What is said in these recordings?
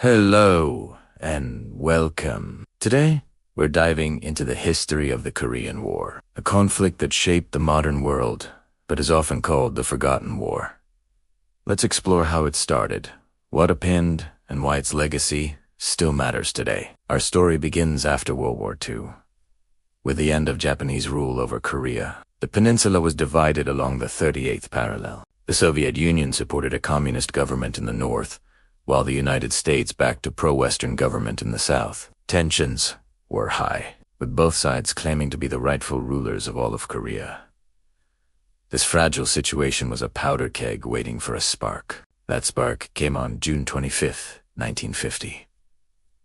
Hello and welcome. Today, we're diving into the history of the Korean War, a conflict that shaped the modern world, but is often called the Forgotten War. Let's explore how it started, what happened, and why its legacy still matters today. Our story begins after World War II. With the end of Japanese rule over Korea, the peninsula was divided along the 38th parallel. The Soviet Union supported a communist government in the north, while the United States backed a pro-Western government in the south. Tensions were high, with both sides claiming to be the rightful rulers of all of Korea. This fragile situation was a powder keg waiting for a spark. That spark came on June 25, 1950.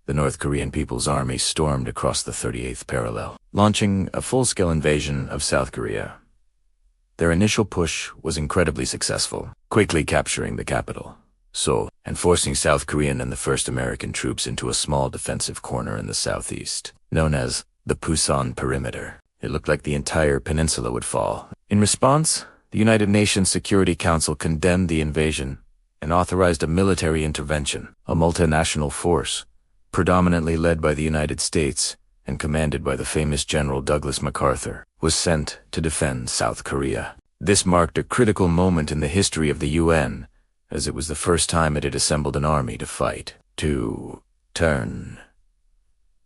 The North Korean People's Army stormed across the 38th parallel, launching a full-scale invasion of South Korea. Their initial push was incredibly successful, quickly capturing the capital, Seoul, and forcing South Korean and the first American troops into a small defensive corner in the southeast, known as the Pusan Perimeter. It looked like the entire peninsula would fall. In response, the United Nations Security Council condemned the invasion and authorized a military intervention. A multinational force, predominantly led by the United States and commanded by the famous General Douglas MacArthur, was sent to defend South Korea. This marked a critical moment in the history of the UN, as it was the first time it had assembled an army to fight, to turn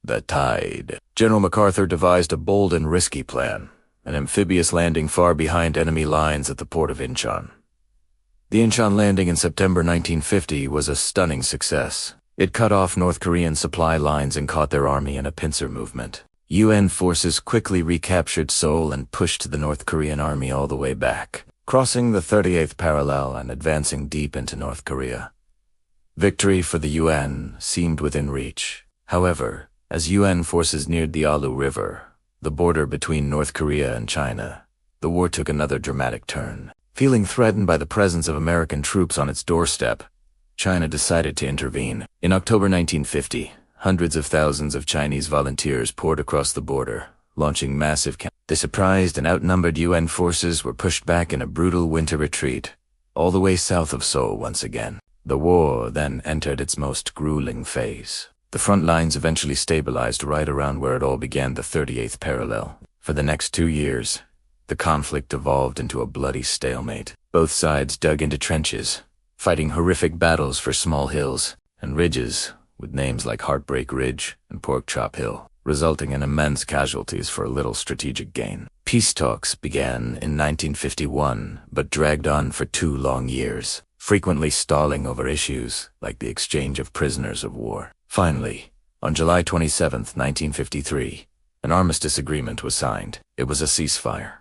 the tide. General MacArthur devised a bold and risky plan, an amphibious landing far behind enemy lines at the port of Incheon. The Incheon landing in September 1950 was a stunning success. It cut off North Korean supply lines and caught their army in a pincer movement. UN forces quickly recaptured Seoul and pushed the North Korean army all the way back, crossing the 38th parallel and advancing deep into North Korea. Victory for the UN seemed within reach. However, as UN forces neared the Alu River, the border between North Korea and China, the war took another dramatic turn. Feeling threatened by the presence of American troops on its doorstep, China decided to intervene. In October 1950, hundreds of thousands of Chinese volunteers poured across the border, launching massive The surprised and outnumbered UN forces were pushed back in a brutal winter retreat, all the way south of Seoul once again. The war then entered its most grueling phase. The front lines eventually stabilized right around where it all began, the 38th parallel. For the next 2 years, the conflict evolved into a bloody stalemate. Both sides dug into trenches, fighting horrific battles for small hills and ridges with names like Heartbreak Ridge and Pork Chop Hill, resulting in immense casualties for little strategic gain. Peace talks began in 1951, but dragged on for 2 long years, frequently stalling over issues like the exchange of prisoners of war. Finally, on July 27, 1953, an armistice agreement was signed. It was a ceasefire,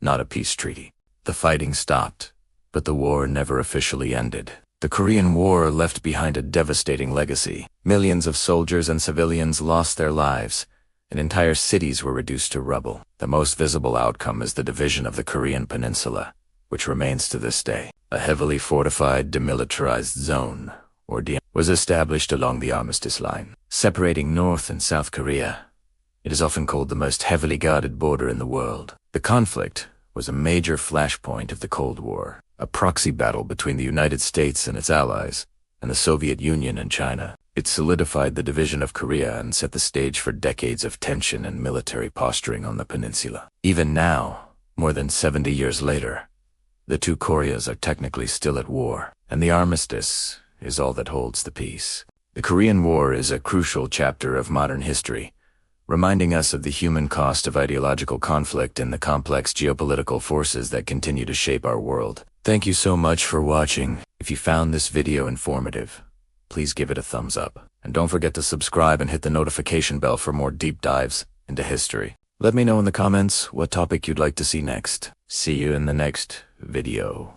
not a peace treaty. The fighting stopped, but the war never officially ended. The Korean War left behind a devastating legacy. Millions of soldiers and civilians lost their lives, and entire cities were reduced to rubble. The most visible outcome is the division of the Korean Peninsula, which remains to this day. A heavily fortified Demilitarized Zone, or DM, was established along the armistice line, separating North and South Korea. It is often called the most heavily guarded border in the world. The conflict was a major flashpoint of the Cold War, a proxy battle between the United States and its allies, and the Soviet Union and China. It solidified the division of Korea and set the stage for decades of tension and military posturing on the peninsula. Even now, more than 70 years later, the two Koreas are technically still at war, and the armistice is all that holds the peace. The Korean War is a crucial chapter of modern history, reminding us of the human cost of ideological conflict and the complex geopolitical forces that continue to shape our world. Thank you so much for watching. If you found this video informative, please give it a thumbs up. And don't forget to subscribe and hit the notification bell for more deep dives into history. Let me know in the comments what topic you'd like to see next. See you in the next video.